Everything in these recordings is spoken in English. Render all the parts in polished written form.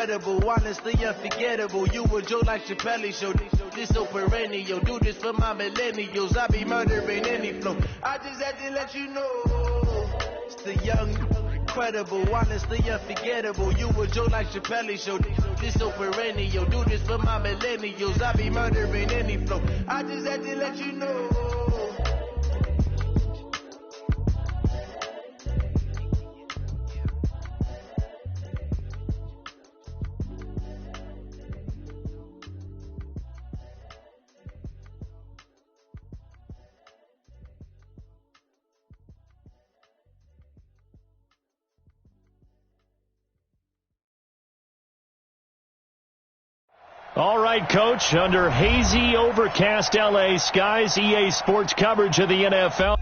incredible, honestly unforgettable. You a Joe like Chappelle show. This so perennial. Do this for my millennials. I be murdering any flow. I just had to let you know. It's the young, incredible, honestly unforgettable. You a Joe like Chappelle show. This so perennial. Do this for my millennials. I be murdering any flow. I just had to let you know. All right, Coach, under hazy, overcast L.A. skies, EA Sports coverage of the NFL.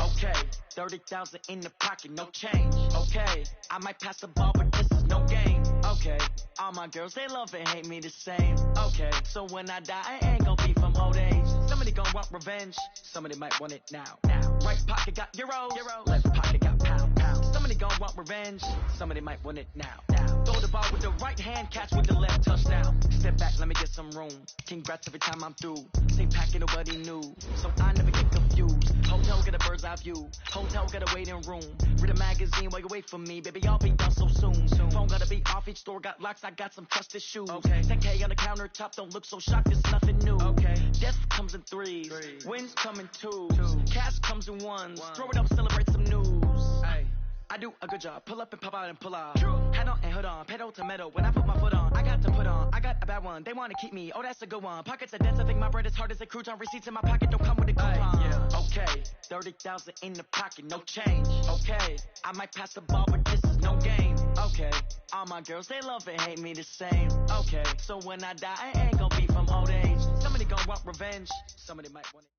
Okay, 30,000 in the pocket, no change. Okay, I might pass the ball, but this is no game. Okay, all my girls, they love and hate me the same. Okay, so when I die, I ain't gonna be from old age. Somebody gonna want revenge, somebody might want it now. Right pocket got euros, left pocket got pound. Somebody gonna want revenge, somebody might want it now. Throw the ball with the right hand, catch with the left, touchdown. Step back, let me get some room. Congrats every time I'm through. Same packet, nobody knew, so I never get confused. Hotel get a bird's eye view. Hotel get a waiting room. Read a magazine while you wait for me. Baby, I'll be done so soon. Phone gotta be off. Each store got locks. I got some trusted shoes. Okay. 10K on the countertop. Don't look so shocked. It's nothing new. Okay. Death comes in threes. Wins come in twos. Cash comes in ones. Throw it up, celebrate some news. Hey. I do a good job. Pull up and pop out and pull out. Head on and hood on. Pedal to metal. When I put my foot on, I got to put on. I got a bad one. They want to keep me. Oh, that's a good one. Pockets are dense. I think my bread is hard as a crouton. Receipts in my pocket don't come with a coupon. Okay. 30,000 in the pocket. No change. Okay. I might pass the ball, but this is no game. Okay. All my girls, they love and hate me the same. Okay. So when I die, I ain't gonna be from old age. Somebody gonna want revenge. Somebody might want it.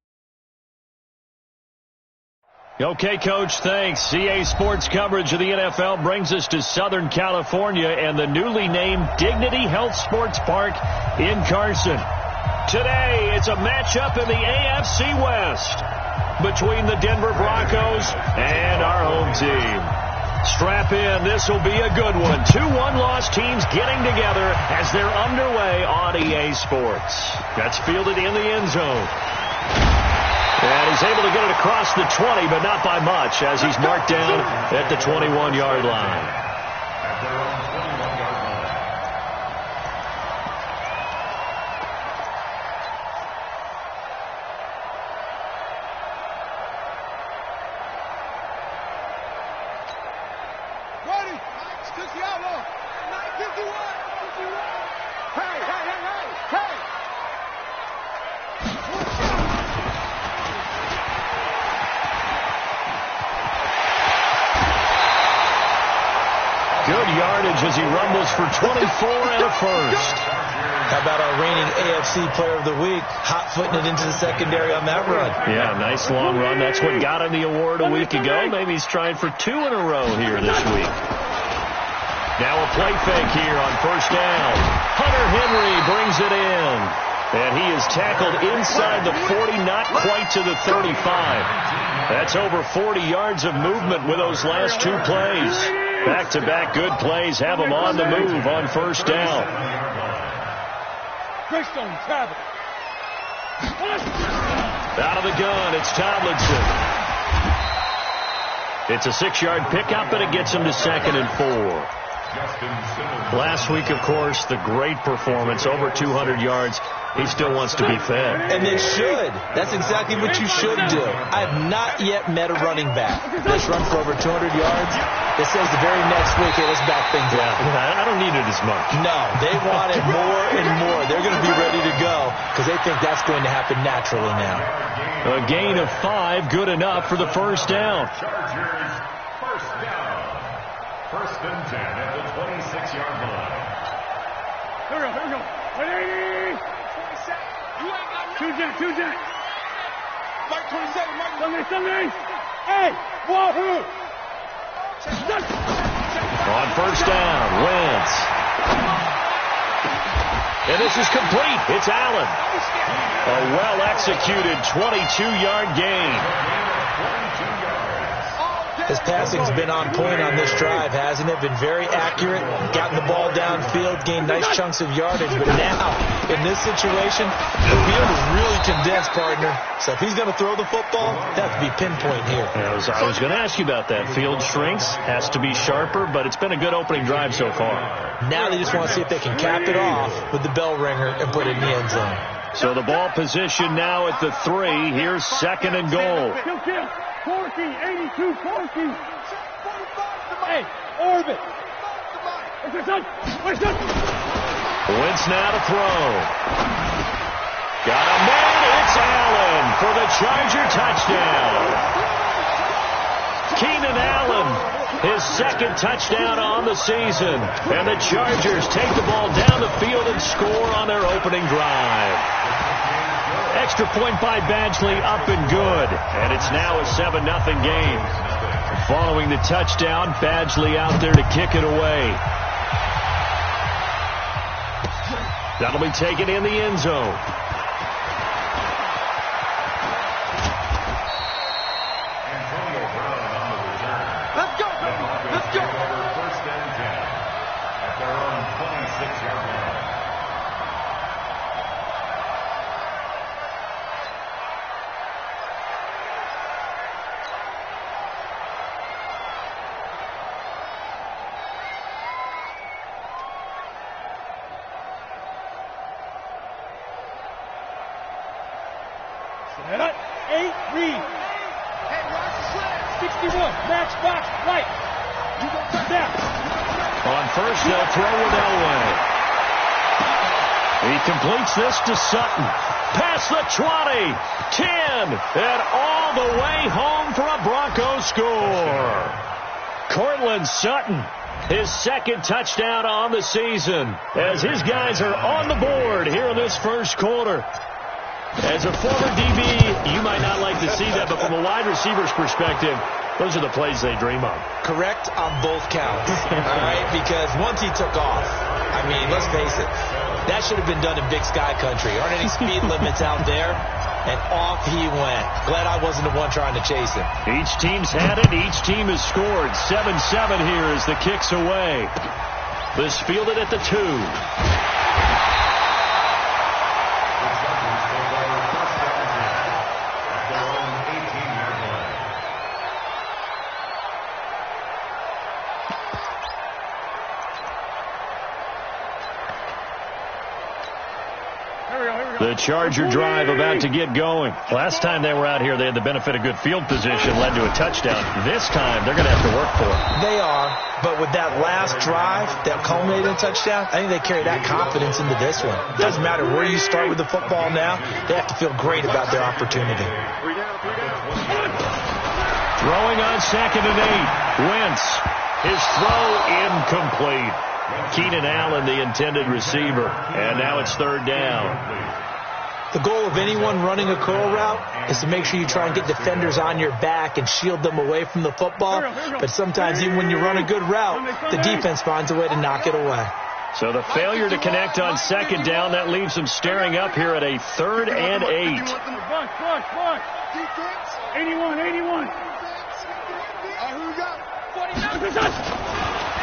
Okay, Coach, thanks. EA Sports coverage of the NFL brings us to Southern California and the newly named Dignity Health Sports Park in Carson. Today, it's a matchup in the AFC West between the Denver Broncos and our home team. Strap in. This will be a good one. 2 one-loss teams getting together as they're underway on EA Sports. That's fielded in the end zone. And he's able to get it across the 20, but not by much, as he's marked down at the 21-yard line. As he rumbles for 24 and a first. How about our reigning AFC Player of the Week, hot-footing it into the secondary on that run? Yeah, nice long run. That's what got him the award a week ago. Maybe he's trying for 2 in a row here this week. Now a play fake here on first down. Hunter Henry brings it in. And he is tackled inside the 40, not quite to the 35. That's over 40 yards of movement with those last 2 plays. Back-to-back good plays have him on the move on first down. Out of the gun, it's Tomlinson. It's a 6-yard pickup, and it gets him to 2nd and 4. Last week, of course, the great performance, over 200 yards. He still wants to be fed. And it should. That's exactly what you should do. I have not yet met a running back that's run for over 200 yards that says the very next week, hey, let's back things up. I don't need it as much. No, they want it more and more. They're going to be ready to go because they think that's going to happen naturally now. A gain of 5, good enough for the first down. Chargers, first down. 1st and 10 at the 26-yard line. Here we go. Ready? Two Jack. Mark 27, Mark. Sunday. Hey, whoa. On first down, Wentz. And this is complete. It's Allen. A well-executed 22-yard gain. His passing's been on point on this drive, hasn't it? Been very accurate, gotten the ball downfield, gained nice chunks of yardage. But now, in this situation, the field is really condensed, partner. So if he's going to throw the football, that has to be pinpoint here. I was going to ask you about that. Field shrinks, has to be sharper, but it's been a good opening drive so far. Now they just want to see if they can cap it off with the bell ringer and put it in the end zone. So the ball position now at the 3. Here's second and goal. Corky, 82, Corky. Hey, Orbit. Wentz now to throw. Got a man. It's Allen for the Charger touchdown. Keenan Allen, his second touchdown on the season. And the Chargers take the ball down the field and score on their opening drive. Extra point by Badgley, up and good. And it's now a 7-0 game. Following the touchdown, Badgley out there to kick it away. That'll be taken in the end zone. Let's go, baby. Let's go. First and 10 at their own 26-yard line. Set up. 8, read. Hey, watch the slant. 61, match box, right. You go down. On first, they'll throw with Elway. He completes this to Sutton. Past the 20, 10, and all the way home for a Broncos score. Cortland Sutton, his second touchdown on the season, as his guys are on the board here in this first quarter. As a former DB, you might not like to see that, but from a wide receiver's perspective, those are the plays they dream of. Correct on both counts, all right? Because once he took off, I mean, let's face it, that should have been done in Big Sky country. Aren't any speed limits out there? And off he went. Glad I wasn't the one trying to chase him. Each team's had it. Each team has scored. 7-7 here as the kick's away. This fielded at the 2. The Charger drive about to get going. Last time they were out here, they had the benefit of good field position, led to a touchdown. This time, they're going to have to work for it. They are, but with that last drive that culminated in a touchdown, I think they carry that confidence into this one. It doesn't matter where you start with the football now. They have to feel great about their opportunity. Throwing on second and 8. Wentz, his throw incomplete. Keenan Allen, the intended receiver. And now it's third down. The goal of anyone running a curl route is to make sure you try and get defenders on your back and shield them away from the football. But sometimes even when you run a good route, the defense finds a way to knock it away. So the failure to connect on second down, that leaves them staring up here at a 3rd and 8. Buck. 81.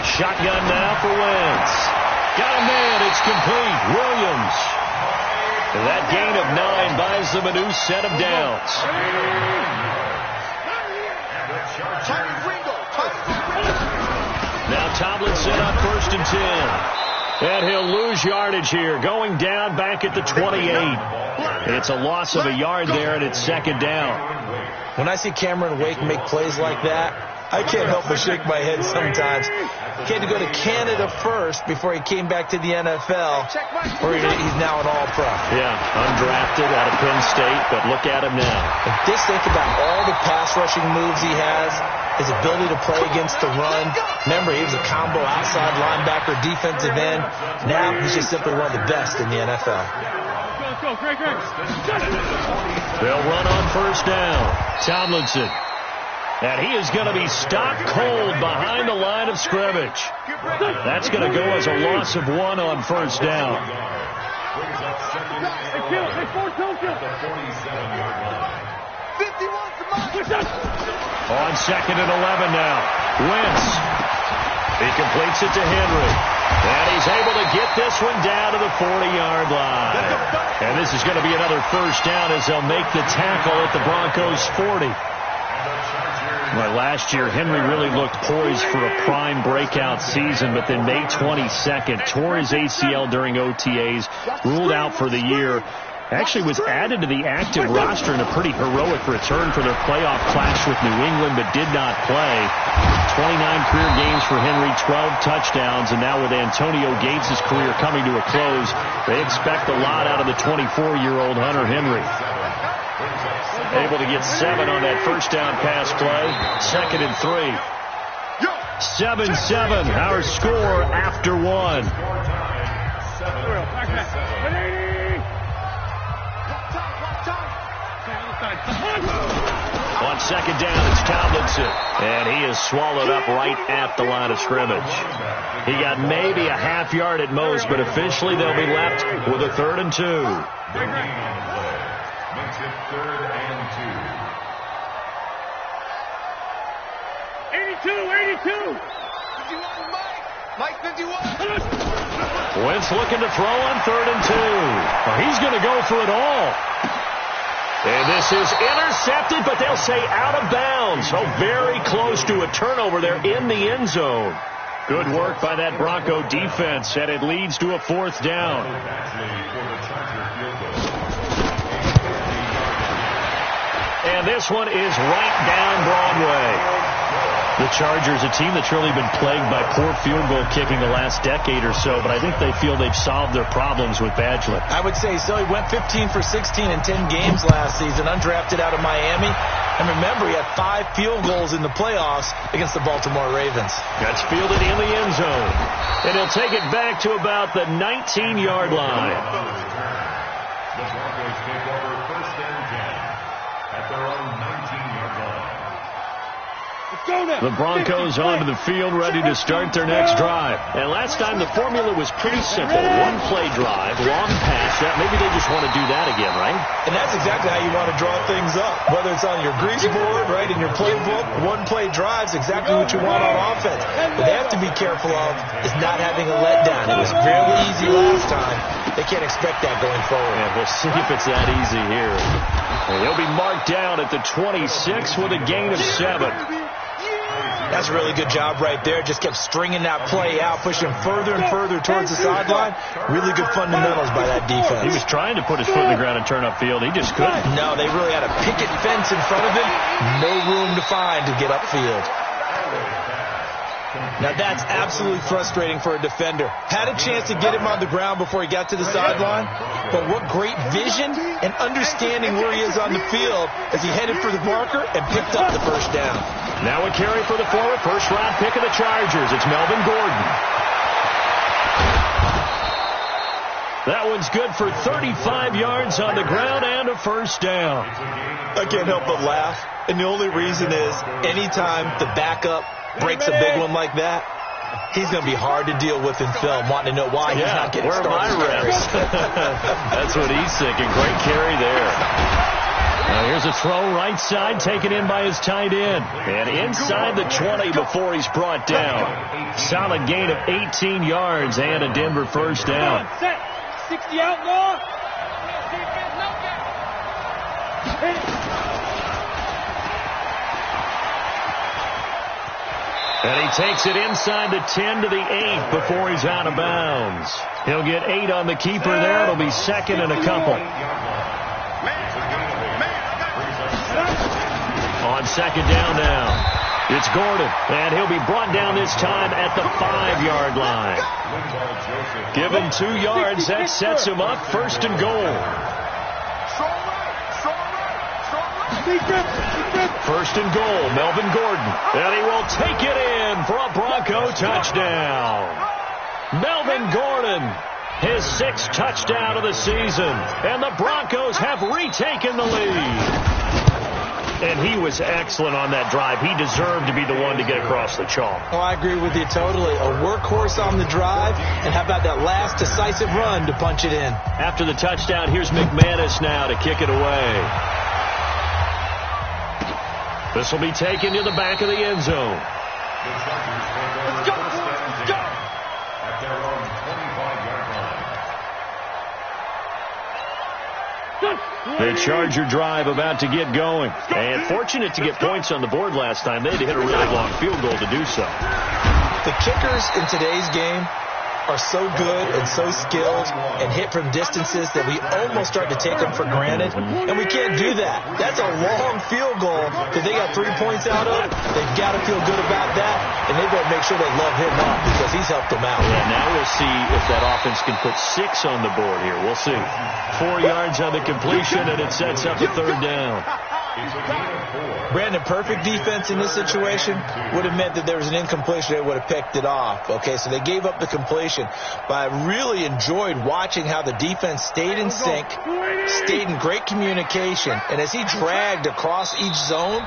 Shotgun now for Wentz. Got a man. It's complete. Williams. That gain of 9 buys them a new set of downs. Now Tomlinson on 1st and 10. And he'll lose yardage here, going down back at the 28. It's a loss of a yard there, and it's second down. When I see Cameron Wake make plays like that, I can't help but shake my head sometimes. He had to go to Canada first before he came back to the NFL, where he's now an all-pro. Yeah, undrafted out of Penn State, but look at him now. And just think about all the pass-rushing moves he has, his ability to play against the run. Remember, he was a combo outside linebacker, defensive end. Now he's just simply one of the best in the NFL. Let's go, Greg. They'll run on first down. Tomlinson. And he is going to be stopped cold behind the line of scrimmage. That's going to go as a loss of 1 on first down. On second and 11 now. Wentz. He completes it to Henry. And he's able to get this one down to the 40-yard line. And this is going to be another first down as they'll make the tackle at the Broncos' 40. Well, last year, Henry really looked poised for a prime breakout season, but then May 22nd, tore his ACL during OTAs, ruled out for the year. Actually was added to the active roster in a pretty heroic return for their playoff clash with New England, but did not play. 29 career games for Henry, 12 touchdowns, and now with Antonio Gates' career coming to a close, they expect a lot out of the 24-year-old Hunter Henry. Able to get 7 on that first down pass play. Second and 3. 7-7, our score after 1. On second down, it's Tomlinson. And he is swallowed up right at the line of scrimmage. He got maybe a half yard at most, but officially they'll be left with a 3rd and 2. Makes it 3rd and 2. 82. 51, Mike 51. Wentz looking to throw on 3rd and 2. Well, he's going to go for it all. And this is intercepted, but they'll say out of bounds. So very close to a turnover there in the end zone. Good work by that Bronco defense, and it leads to a 4th down. And this one is right down Broadway. The Chargers, a team that's really been plagued by poor field goal kicking the last decade or so, but I think they feel they've solved their problems with Badgley. I would say so. He went 15 for 16 in 10 games last season, undrafted out of Miami. And remember, he had 5 field goals in the playoffs against the Baltimore Ravens. That's fielded in the end zone. And he'll take it back to about the 19-yard line. The Broncos take over 1st and 10 at their own 19-yard line. The Broncos onto the field, ready to start their next drive. And last time the formula was pretty simple. 1-play drive, long pass. Maybe they just want to do that again, right? And that's exactly how you want to draw things up. Whether it's on your grease board, right, in your playbook, 1-play drive's exactly what you want on offense. What they have to be careful of is not having a letdown. It was fairly easy last time. They can't expect that going forward. Yeah, we'll see if it's that easy here. And he'll be marked down at the 26 with a gain of 7. That's a really good job right there. Just kept stringing that play out, pushing further and further towards the sideline. Really good fundamentals by that defense. He was trying to put his foot in the ground and turn upfield. He just couldn't. No, they really had a picket fence in front of him. No room to find to get upfield. Now that's absolutely frustrating for a defender. Had a chance to get him on the ground before he got to the sideline, but what great vision and understanding where he is on the field as he headed for the marker and picked up the first down. Now a carry for the former first-round pick of the Chargers. It's Melvin Gordon. That one's good for 35 yards on the ground and a first down. I can't help but laugh, and the only reason is anytime the backup breaks a big one like that, he's going to be hard to deal with in film, wanting to know why he's not getting started. Where are my reps? That's what he's thinking. Great carry there. Now here's a throw right side, taken in by his tight end. And inside the 20 before he's brought down. Solid gain of 18 yards and a Denver first down. 60 outlaw. And he takes it inside the 10 to the 8 before he's out of bounds. He'll get 8 on the keeper there. It'll be second and a couple. On second down now. It's Gordon, and he'll be brought down this time at the 5-yard line. Give him 2 yards. That sets him up first and goal. First and goal, Melvin Gordon. And he will take it in for a Bronco touchdown. Melvin Gordon, his 6th touchdown of the season. And the Broncos have retaken the lead. And he was excellent on that drive. He deserved to be the one to get across the chalk. Oh, I agree with you totally. A workhorse on the drive, and how about that last decisive run to punch it in? After the touchdown, here's McManus now to kick it away. This will be taken to the back of the end zone. Let's go! Let's go! At their own 25-yard line. The Charger drive about to get going. And fortunate to get points on the board last time. They had to hit a really long field goal to do so. The kickers in today's game are so good and so skilled and hit from distances that we almost start to take them for granted. And we can't do that. That's a long field goal that they got 3 points out of. They've got to feel good about that. And they better make sure they love him up because he's helped them out. Yeah, now we'll see if that offense can put 6 on the board here. We'll see. 4 yards on the completion, and it sets up a third down. Brandon, perfect defense in this situation would have meant that there was an incompletion. They would have picked it off. Okay, so they gave up the completion. But I really enjoyed watching how the defense stayed in sync, stayed in great communication. And as he dragged across each zone,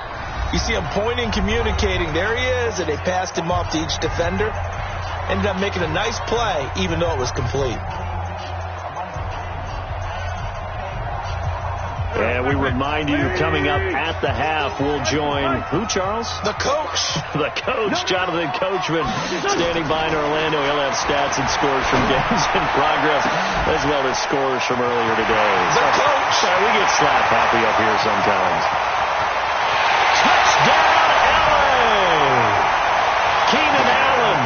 you see him pointing, communicating. There he is, and they passed him off to each defender. Ended up making a nice play, even though it was complete. And we remind you, coming up at the half, we'll join who, Charles? The coach. The coach, Jonathan Coachman, standing by in Orlando. He'll have stats and scores from games in progress, as well as scores from earlier today. The coach. We get slap happy up here sometimes. Touchdown, LA! Keenan Allen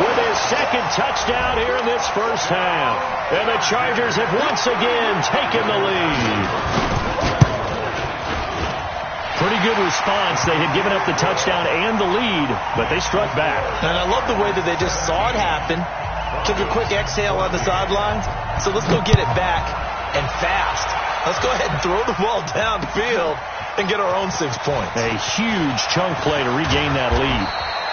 with his second touchdown here in this first half. And the Chargers have once again taken the lead. Pretty good response. They had given up the touchdown and the lead, but they struck back. And I love the way that they just saw it happen, took a quick exhale on the sidelines. So let's go get it back and fast. Let's go ahead and throw the ball downfield and get our own 6 points. A huge chunk play to regain that lead.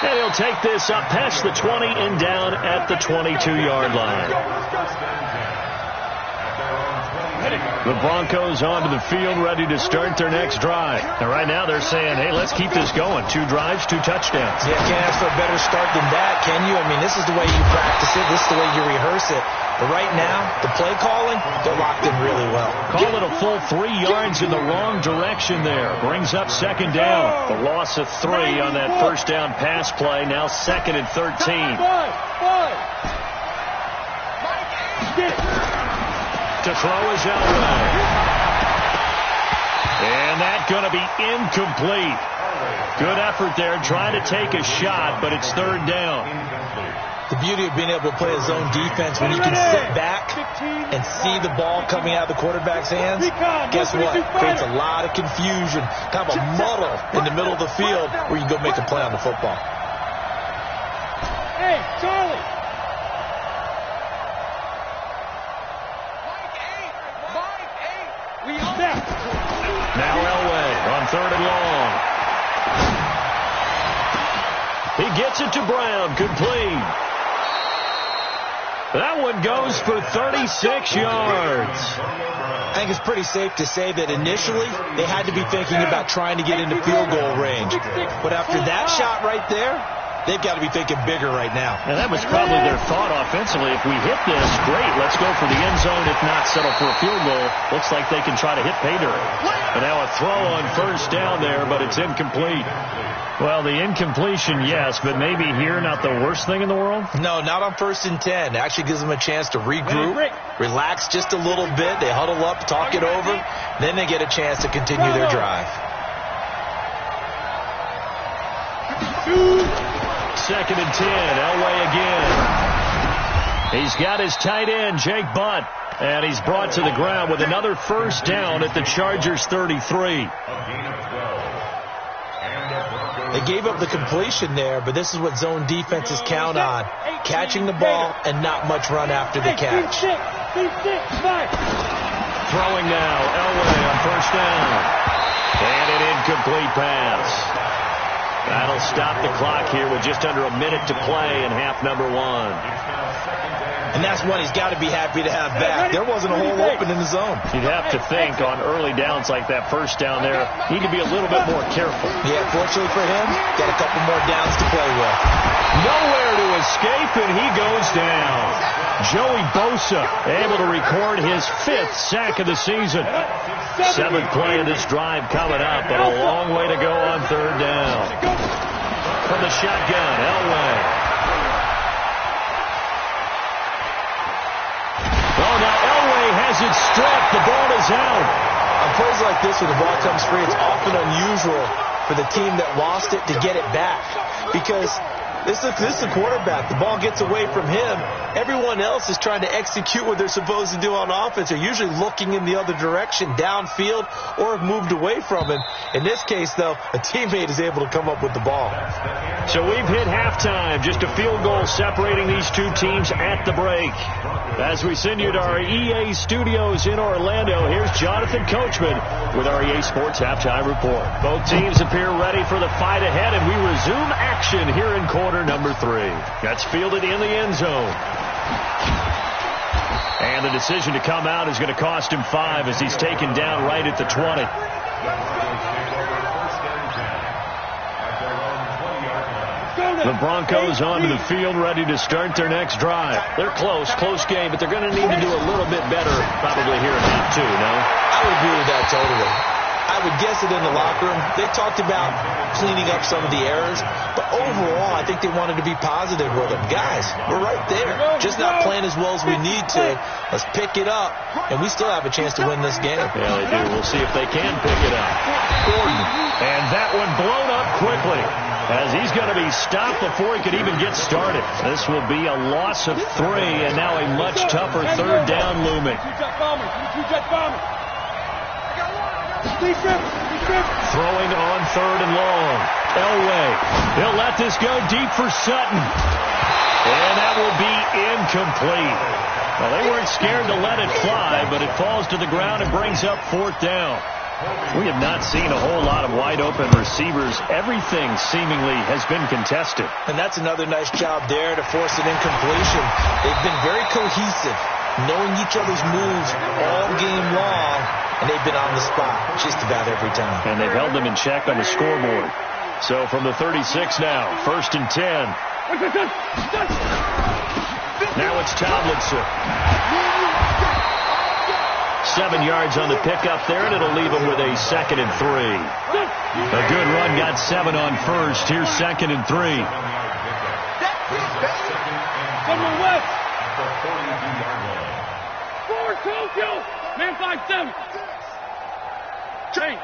And he'll take this up past the 20 and down at the 22-yard line. The Broncos onto the field, ready to start their next drive. And right now they're saying, hey, let's keep this going. 2 drives, 2 touchdowns. Yeah, can't ask for a better start than that, can you? I mean, this is the way you practice it. This is the way you rehearse it. But right now, the play calling, they're locked in really well. Call it a full 3 yards in the wrong direction there. Brings up second down. The loss of 3 on that first down pass play. Now 2nd and 13. To throw is Elway. And that's going to be incomplete. Good effort there, trying to take a shot, but it's third down. The beauty of being able to play a zone defense when you can sit back and see the ball coming out of the quarterback's hands, guess what? Creates a lot of confusion, kind of a muddle in the middle of the field where you go make a play on the football. Hey, Charlie! Now Elway on 3rd and long. He gets it to Brown, complete. That one goes for 36 yards. I think it's pretty safe to say that initially they had to be thinking about trying to get into field goal range. But after that shot right there, they've got to be thinking bigger right now. And that was probably their thought offensively. If we hit this, great, let's go for the end zone. If not, settle for a field goal. Looks like they can try to hit pay dirt. And now a throw on first down there, but it's incomplete. Well, the incompletion, yes, but maybe here not the worst thing in the world? No, not on 1st and 10. It actually gives them a chance to regroup, relax just a little bit. They huddle up, talk it over. Then they get a chance to continue their drive. 2nd and 10, Elway again. He's got his tight end, Jake Butt, and he's brought to the ground with another first down at the Chargers 33. They gave up the completion there, but this is what zone defenses count on. Catching the ball and not much run after the catch. Throwing now, Elway on first down. And an incomplete pass. That'll stop the clock here with just under a minute to play in half number 1. And that's one he's got to be happy to have back. There wasn't a hole open in the zone. You'd have to think on early downs like that first down there, need to be a little bit more careful. Yeah, fortunately for him, got a couple more downs to play with. Nowhere to escape, and he goes down. Joey Bosa able to record his 5th sack of the season. 7th play of this drive coming up, but a long way to go on 3rd down. From the shotgun, Elway. Oh, now Elway has it stripped. The ball is out. On plays like this where the ball comes free, it's often unusual for the team that lost it to get it back. Because this is the quarterback. The ball gets away from him. Everyone else is trying to execute what they're supposed to do on offense. They're usually looking in the other direction, downfield, or have moved away from him. In this case, though, a teammate is able to come up with the ball. So we've hit halftime. Just a field goal separating these two teams at the break. As we send you to our EA studios in Orlando, here's Jonathan Coachman with our EA Sports Halftime Report. Both teams appear ready for the fight ahead, and we resume action here in quarter number 3. That's fielded in the end zone. And the decision to come out is going to cost him 5 as he's taken down right at the 20. The Broncos onto the field, ready to start their next drive. They're close game, but they're going to need to do a little bit better probably here in half 2, no? I would agree with that totally. I would guess it in the locker room. They talked about cleaning up some of the errors, but overall, I think they wanted to be positive with them. Guys, we're right there. Just not playing as well as we need to. Let's pick it up, and we still have a chance to win this game. Yeah, they do. We'll see if they can pick it up. Gordon, and that one blown up quickly as he's going to be stopped before he could even get started. This will be a loss of 3, and now a much tougher 3rd down looming. Throwing on 3rd and long. Elway. He'll let this go deep for Sutton. And that will be incomplete. Well, they weren't scared to let it fly, but it falls to the ground and brings up 4th down. We have not seen a whole lot of wide-open receivers. Everything seemingly has been contested. And that's another nice job there to force an incompletion. They've been very cohesive, knowing each other's moves all game long, and they've been on the spot just about every time. And they've held them in check on the scoreboard. So from the 36 now, 1st and 10. Now it's Tomlinson. 7 yards on the pickup there, and it'll leave him with a 2nd and 3. A good run, got 7 on 1st. Here's 2nd and 3. Forward, Tokyo! Man 5-7. Change.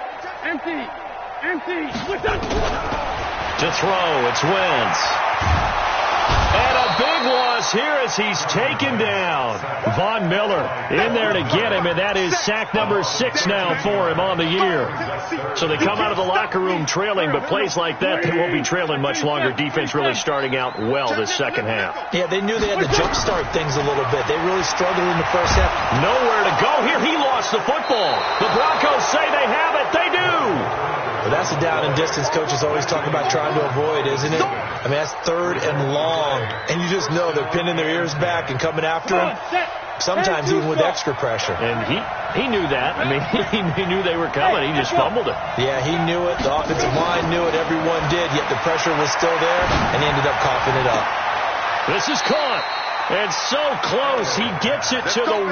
Empty. What's up? To throw, it's Wentz. And a big loss here as he's taken down. Von Miller in there to get him, and that is sack number 6 now for him on the year. So they come out of the locker room trailing, but plays like that, they won't be trailing much longer. Defense really starting out well this second half. Yeah, they knew they had to jumpstart things a little bit. They really struggled in the first half. Nowhere to go here. He lost the football. The Broncos say they have it. They do. Well, that's a down and distance coaches always talk about trying to avoid, isn't it? I mean, that's 3rd and long, and you just know they're pinning their ears back and coming after him, sometimes even with extra pressure. And he knew that. I mean, he knew they were coming. He just fumbled it. Yeah, he knew it. The offensive line knew it. Everyone did, yet the pressure was still there, and he ended up coughing it up. This is caught. And so close, he gets it to the 1.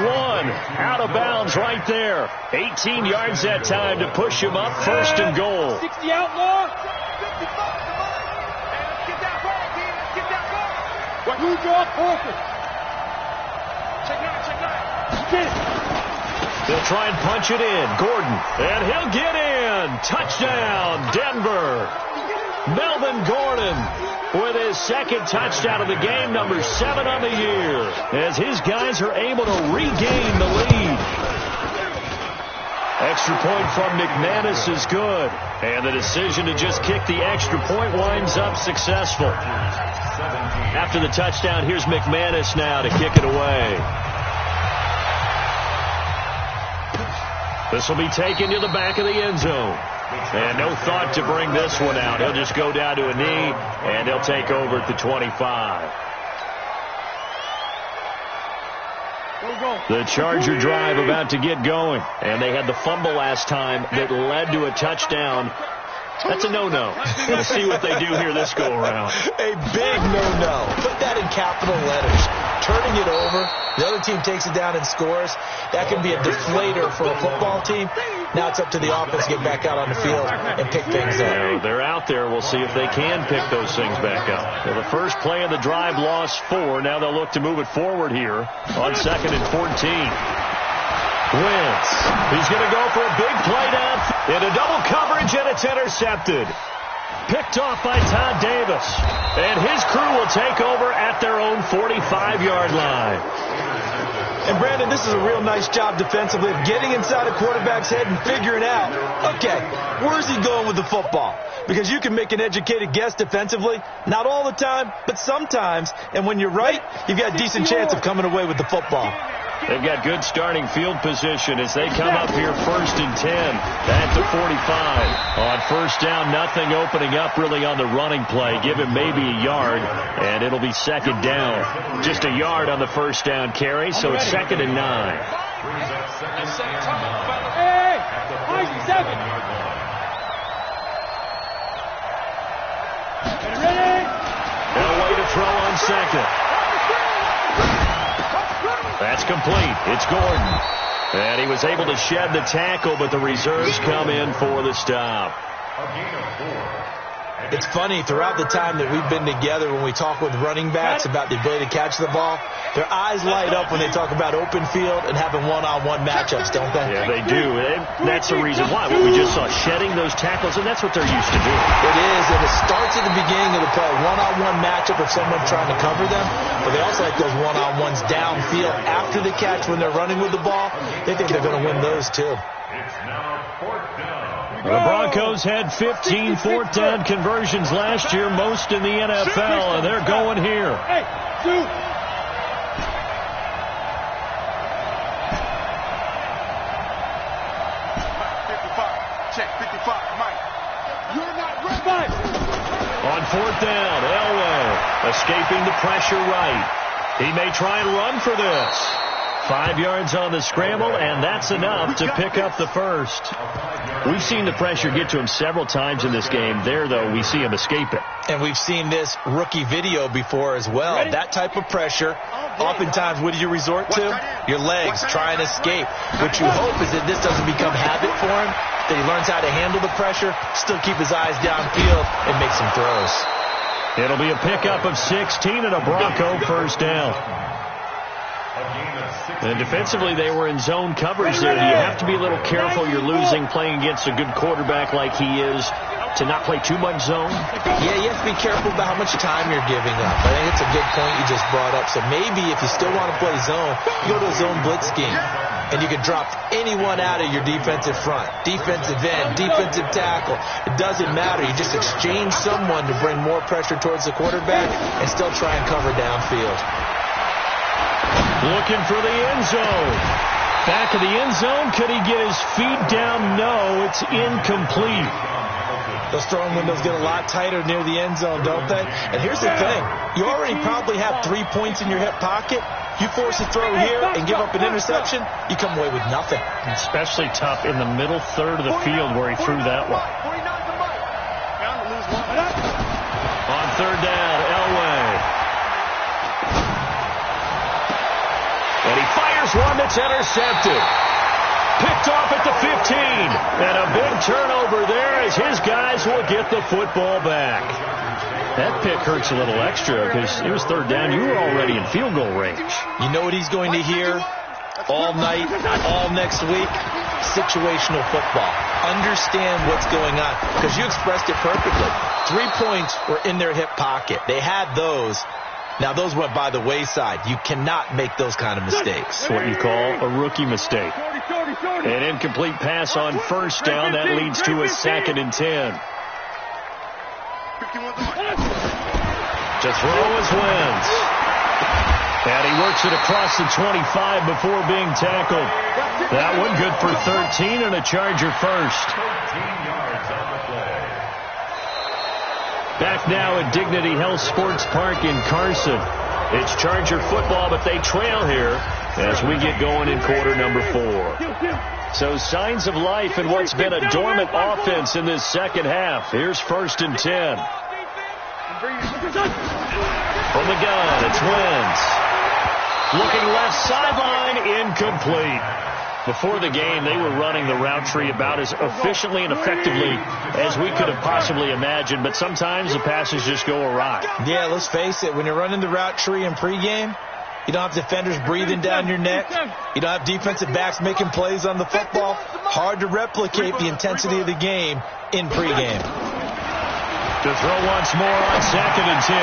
Out of bounds right there. 18 yards that time to push him up 1st and goal. 60 outlaw. What you draw forces? Check 9. They'll try and punch it in. Gordon. And he'll get in. Touchdown, Denver. Melvin Gordon with his 2nd touchdown of the game, number 7 on the year, as his guys are able to regain the lead. Extra point from McManus is good, and the decision to just kick the extra point winds up successful. After the touchdown, here's McManus now to kick it away. This will be taken to the back of the end zone. And no thought to bring this one out. He'll just go down to a knee, and he'll take over at the 25. The Charger drive about to get going. And they had the fumble last time that led to a touchdown. That's a no-no. We'll see what they do here this go-around. A big no-no. Put that in capital letters. Turning it over, the other team takes it down and scores. That can be a deflator for a football team. Now it's up to the offense to get back out on the field and pick things up. No, they're out there. We'll see if they can pick those things back up. Well, the first play of the drive lost 4. Now they'll look to move it forward here on 2nd and 14. Wentz. He's going to go for a big play down into double coverage, and it's intercepted. Picked off by Todd Davis. And his crew will take over at their own 45-yard line. And, Brandon, this is a real nice job defensively of getting inside a quarterback's head and figuring out, okay, where's he going with the football? Because you can make an educated guess defensively. Not all the time, but sometimes. And when you're right, you've got a decent chance of coming away with the football. They've got good starting field position as they come up here 1st and 10 at the 45. On 1st down, nothing opening up really on the running play. Give him maybe a yard, and it'll be 2nd down. Just a yard on the 1st down carry, so it's 2nd and 9. Elway to throw on 2nd. That's complete. It's Gordon. And he was able to shed the tackle, but the reserves come in for the stop. It's funny, throughout the time that we've been together, when we talk with running backs about the ability to catch the ball, their eyes light up when they talk about open field and having one-on-one matchups, don't they? Yeah, they do. And that's the reason why. What we just saw, shedding those tackles, and that's what they're used to doing. It is, and it starts at the beginning of the play. One-on-one matchup of someone trying to cover them, but they also like those one-on-ones downfield after the catch when they're running with the ball. They think they're going to win those, too. It's now 4th down. The Broncos had 15 4th down conversions last year, most in the NFL, and they're going here. Hey, shoot. Check 55, Mike. You're not ready. On 4th down, Elway escaping the pressure right. He may try and run for this. 5 yards on the scramble, and that's enough to pick up the first. We've seen the pressure get to him several times in this game. There, though, we see him escape it. And we've seen this rookie video before as well. That type of pressure, oftentimes, what do you resort to? Your legs, try and escape. What you hope is that this doesn't become habit for him, that he learns how to handle the pressure, still keep his eyes downfield, and make some throws. It'll be a pickup of 16 and a Bronco first down. And defensively, they were in zone coverage there. You have to be a little careful. You're losing playing against a good quarterback like he is to not play too much zone. Yeah, you have to be careful about how much time you're giving up. I think it's a good point you just brought up. So maybe if you still want to play zone, you go to a zone blitz scheme. And you can drop anyone out of your defensive front. Defensive end, defensive tackle. It doesn't matter. You just exchange someone to bring more pressure towards the quarterback and still try and cover downfield. Looking for the end zone. Back of the end zone. Could he get his feet down? No, it's incomplete. Those throwing windows get a lot tighter near the end zone, don't they? And here's the thing. You already probably have 3 points in your hip pocket. You force a throw here and give up an interception, you come away with nothing. Especially tough in the middle third of the field where he threw that one. On 3rd down, Elway. And he fires one that's intercepted. Picked off at the 15. And a big turnover there as his guys will get the football back. That pick hurts a little extra because it was 3rd down. You were already in field goal range. You know what he's going to hear all night, all next week? Situational football. Understand what's going on because you expressed it perfectly. 3 points were in their hip pocket. They had those. Now, those went by the wayside. You cannot make those kind of mistakes. That's what you call a rookie mistake. An incomplete pass on 1st down. That leads to a 2nd and 10. To throw is Wentz. And he works it across the 25 before being tackled. That one good for 13 and a Charger first. 13 yards on the play. Back now at Dthl Sports Park in Carson. It's Charger football, but they trail here as we get going in quarter number 4. So signs of life in what's been a dormant offense in this second half. Here's 1st and 10. From the gun, it's Wentz. Looking left sideline, incomplete. Before the game, they were running the route tree about as efficiently and effectively as we could have possibly imagined, but sometimes the passes just go awry. Yeah, let's face it, when you're running the route tree in pregame, you don't have defenders breathing down your neck. You don't have defensive backs making plays on the football. Hard to replicate the intensity of the game in pregame. To throw once more on 2nd and 10.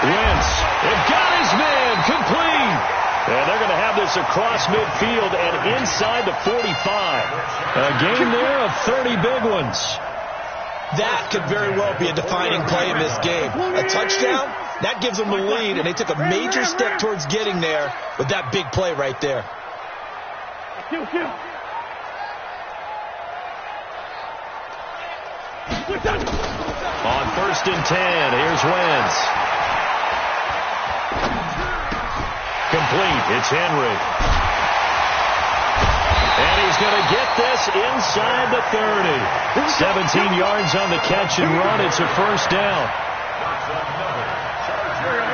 Wentz, it got his man, complete. And they're going to have this across midfield and inside the 45. A game there of 30 big ones. That could very well be a defining play in this game. A touchdown, that gives them the lead, and they took a major step towards getting there with that big play right there. On 1st and 10, here's Wentz. Complete, it's Henry. And he's going to get this inside the 30. 17 yards on the catch and run. It's a 1st down.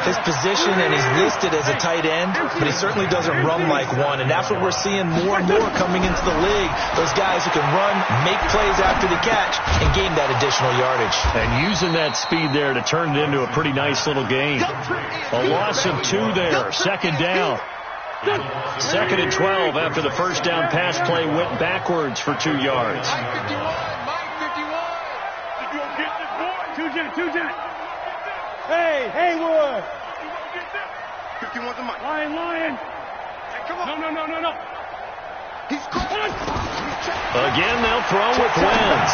His position, and he's listed as a tight end, but he certainly doesn't run like one, and that's what we're seeing more and more coming into the league. Those guys who can run, make plays after the catch, and gain that additional yardage. And using that speed there to turn it into a pretty nice little game. A loss of 2 there, 2nd down. 2nd and 12 after the 1st down pass play went backwards for 2 yards. Hey, Haywood! 51's the mic. Lion! Hey, come on. No. He's caught. Again, they'll throw with Wentz.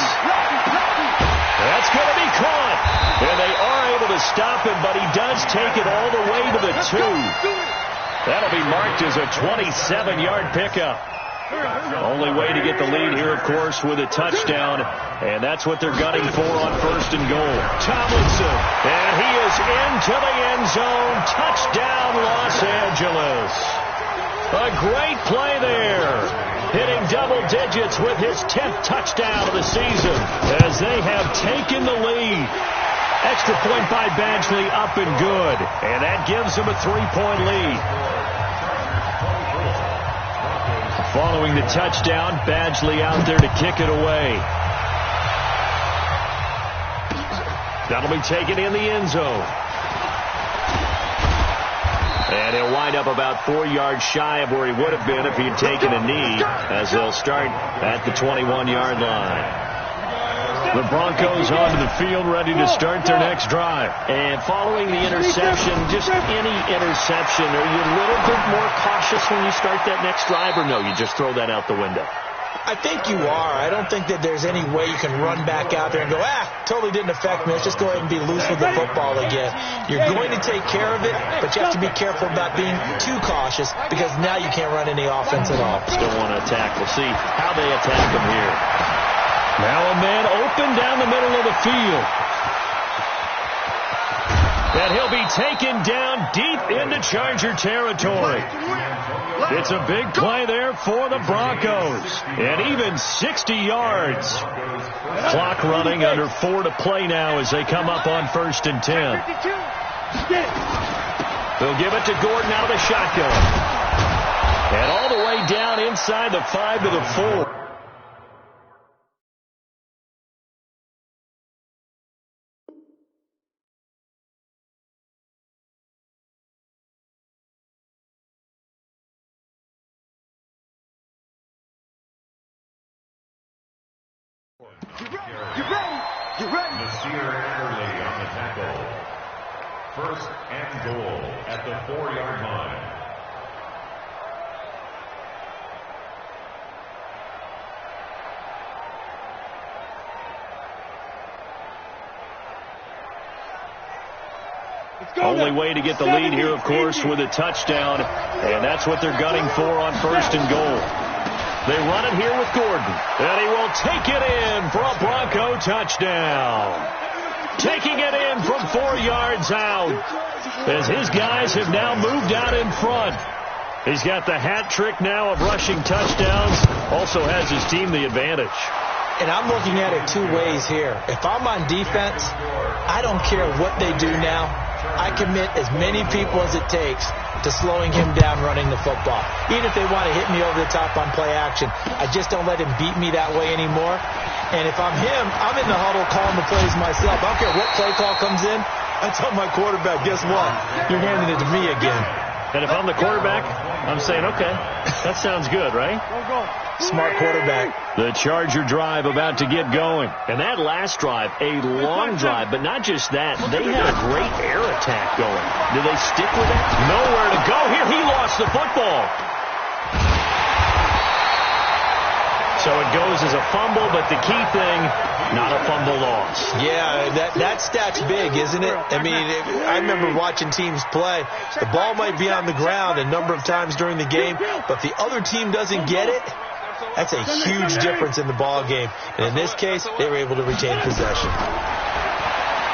That's going to be caught. And they are able to stop him, but he does take it all the way to the 2. That'll be marked as a 27-yard pickup. Only way to get the lead here, of course, with a touchdown. And that's what they're gunning for on 1st and goal. Tomlinson. And he is into the end zone. Touchdown, Los Angeles. A great play there. Hitting double digits with his 10th touchdown of the season as they have taken the lead. Extra point by Badgley up and good. And that gives them a 3-point lead. Following the touchdown, Badgley out there to kick it away. That'll be taken in the end zone. And he'll wind up about 4 yards shy of where he would have been if he had taken a knee, as they'll start at the 21-yard line. The Broncos onto the field, ready to start their next drive. And following the interception, just any interception, are you a little bit more cautious when you start that next drive, or no, you just throw that out the window? I think you are. I don't think that there's any way you can run back out there and go, totally didn't affect me. Let's just go ahead and be loose with the football again. You're going to take care of it, but you have to be careful about being too cautious because now you can't run any offense at all. Still want to attack. We'll see how they attack him here. Now a man open down the middle of the field. And he'll be taken down deep into Charger territory. It's a big play there for the Broncos. And even 60 yards. Clock running, under 4 to play now as they come up on 1st and 10. They'll give it to Gordon out of the shotgun. And all the way down inside the 5 to the 4. You ready? Nasir Adderley on the tackle. 1st and goal at the 4-yard line. Only way to get the lead here, of course, with a touchdown. And that's what they're gunning for on 1st and goal. They run it here with Gordon. And he will take it in for a Bronco touchdown. Taking it in from 4 yards out. As his guys have now moved out in front. He's got the hat trick now of rushing touchdowns. Also has his team the advantage. And I'm looking at it two ways here. If I'm on defense, I don't care what they do now. I commit as many people as it takes to slowing him down running the football. Even if they want to hit me over the top on play action, I just don't let him beat me that way anymore. And if I'm him, I'm in the huddle calling the plays myself. I don't care what play call comes in. I tell my quarterback, guess what? You're handing it to me again. And if I'm the quarterback, I'm saying, okay, that sounds good, right? Smart quarterback. The Charger drive about to get going. And that last drive, a long drive, but not just that. They had a great air attack going. Do they stick with it? Nowhere to go here. He lost the football. So it goes as a fumble, but the key thing, not a fumble loss. Yeah, that stat's big, isn't it? I mean, I remember watching teams play. The ball might be on the ground a number of times during the game, but if the other team doesn't get it, that's a huge difference in the ball game. And in this case, they were able to retain possession.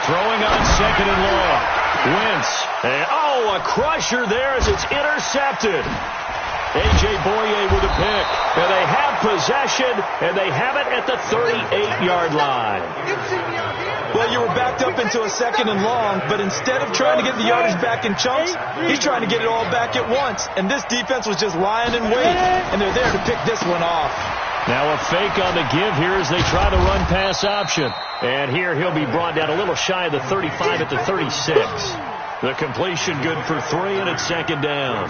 Throwing on second and long. Wentz. And, a crusher there as it's intercepted. A.J. Boye with a pick. And they have possession, and they have it at the 38-yard line. Well, you were backed up into a second and long, but instead of trying to get the yardage back in chunks, he's trying to get it all back at once. And this defense was just lying in wait, and they're there to pick this one off. Now a fake on the give here as they try to run pass option. And here he'll be brought down a little shy of the 35 at the 36. The completion good for 3, and it's second down.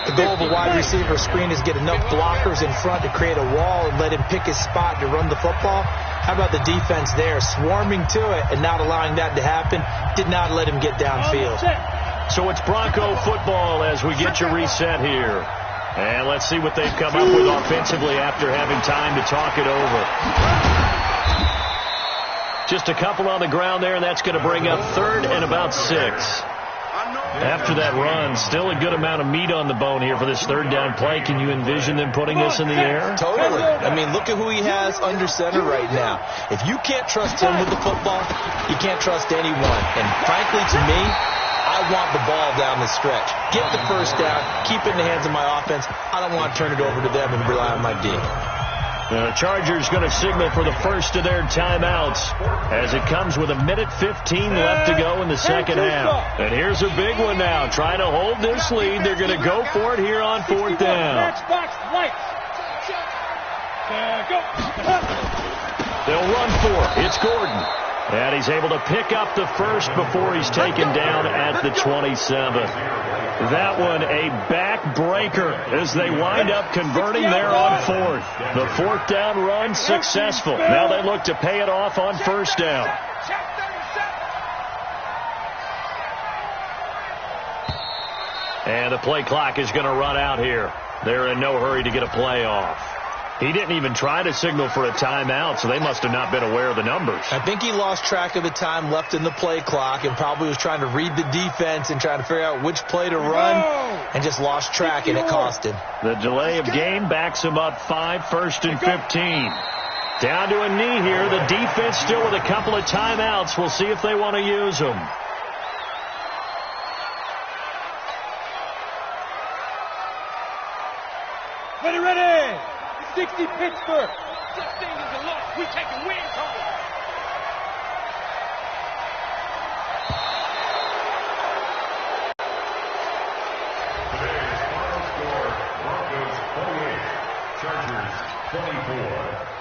The goal of a wide receiver screen is get enough blockers in front to create a wall and let him pick his spot to run the football. How about the defense there, swarming to it and not allowing that to happen? Did not let him get downfield. So it's Bronco football as we get you reset here. And let's see what they've come up with offensively after having time to talk it over. Just a couple on the ground there, and that's going to bring up third and about 6. After that run, still a good amount of meat on the bone here for this third down play. Can you envision them putting this in the air? Totally. I mean, look at who he has under center right now. If you can't trust him with the football, you can't trust anyone. And frankly, to me, I want the ball down the stretch. Get the first down, keep it in the hands of my offense. I don't want to turn it over to them and rely on my D. The Chargers going to signal for the first of their timeouts as it comes with 1:15 left to go in the second half. And here's a big one now. Trying to hold this lead. They're going to go for it here on fourth down. They'll run for it. It's Gordon. And he's able to pick up the first before he's taken down at the 27. That one a backbreaker as they wind up converting there on fourth. The fourth down run successful. Now they look to pay it off on first down. And the play clock is going to run out here. They're in no hurry to get a play off. He didn't even try to signal for a timeout, so they must have not been aware of the numbers. I think he lost track of the time left in the play clock and probably was trying to read the defense and trying to figure out which play to run and just lost track, and it cost him. The delay of game backs him up 5, 1st and 15. Down to a knee here. The defense still with a couple of timeouts. We'll see if they want to use them. Ready. 60 Pittsburgh. 16 is a loss. We taking wins home. Today's final score, Broncos 48, Chargers 24.